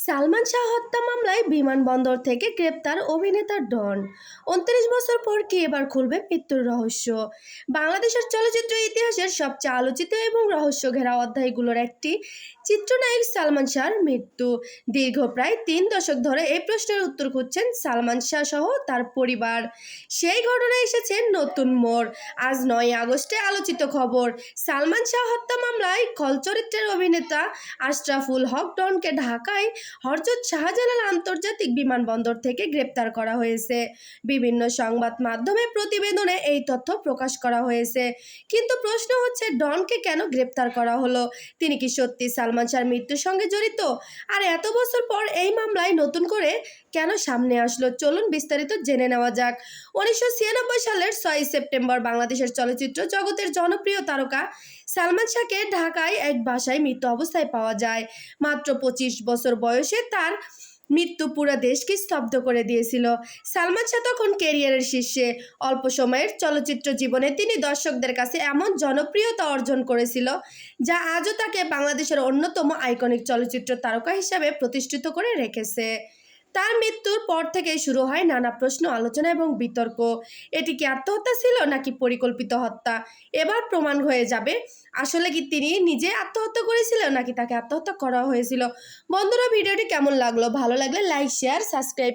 সালমান শাহ হত্যা মামলায় বিমানবন্দর থেকে গ্রেপ্তার অভিনেতা ডন। ২৯ বছর পর কি এবার খুলবে মৃত্যুর রহস্য? বাংলাদেশের চলচ্চিত্র ইতিহাসের সবচেয়ে আলোচিত এবং রহস্য ঘেরা অধ্যায়গুলোর একটি চিত্রনায়ক সালমান শাহর মৃত্যু। দীর্ঘ প্রায় ৩ দশক ধরে এই প্রশ্নের উত্তর খুঁজছেন সালমান শাহ সহ তার পরিবার। সেই ঘটনায় এসেছে নতুন মোড়। আজ ৯ আগস্টে আলোচিত খবর, সালমান শাহ হত্যা মামলায় খল চরিত্রের অভিনেতা আশরাফুল হক ডনকে ঢাকায় হযরত শাহজালাল আন্তর্জাতিক বিমানবন্দর থেকে গ্রেপ্তার করা হয়েছে। বিভিন্ন সংবাদ মাধ্যমে প্রতিবেদনে এই তথ্য প্রকাশ করা হয়েছে। কিন্তু প্রশ্ন হচ্ছে, ডনকে কেন গ্রেপ্তার করা হলো? তিনি কি সত্যি সালমান শাহর মৃত্যুর সঙ্গে জড়িত? আর এত বছর পর এই মামলায় নতুন করে কেন সামনে আসলো? চলুন বিস্তারিত জেনে নেওয়া যাক। ১৯৯৬ সালের ৬ সেপ্টেম্বর বাংলাদেশের চলচ্চিত্র জগতের জনপ্রিয় তারকা সালমান শাহকে ঢাকায় এক বাসায় মৃত অবস্থায় পাওয়া যায়। মাত্র ২৫ বছর বয়সে তার মৃত্যু পুরো দেশকে স্তব্ধ করে দিয়েছিল। সালমান শাহ তখন ক্যারিয়ারের শীর্ষে। অল্প সময়ের চলচ্চিত্র জীবনে তিনি দর্শকদের কাছে এমন জনপ্রিয়তা অর্জন করেছিল যা আজও তাকে বাংলাদেশের অন্যতম আইকনিক চলচ্চিত্র তারকা হিসেবে প্রতিষ্ঠিত করে রেখেছে। তার মৃত্যুর পর থেকেই শুরু হয় নানা প্রশ্ন, আলোচনা এবং বিতর্ক। এটি কি আত্মহত্যা ছিল নাকি পরিকল্পিত হত্যা? এবার প্রমাণ হয়ে যাবে আসলে কি তিনি নিজে আত্মহত্যা করেছিলেন নাকি তাকে আত্মহত্যা করা হয়েছিল। বন্ধুরা, ভিডিওটি কেমন লাগলো? ভালো লাগলে লাইক, শেয়ার, সাবস্ক্রাইব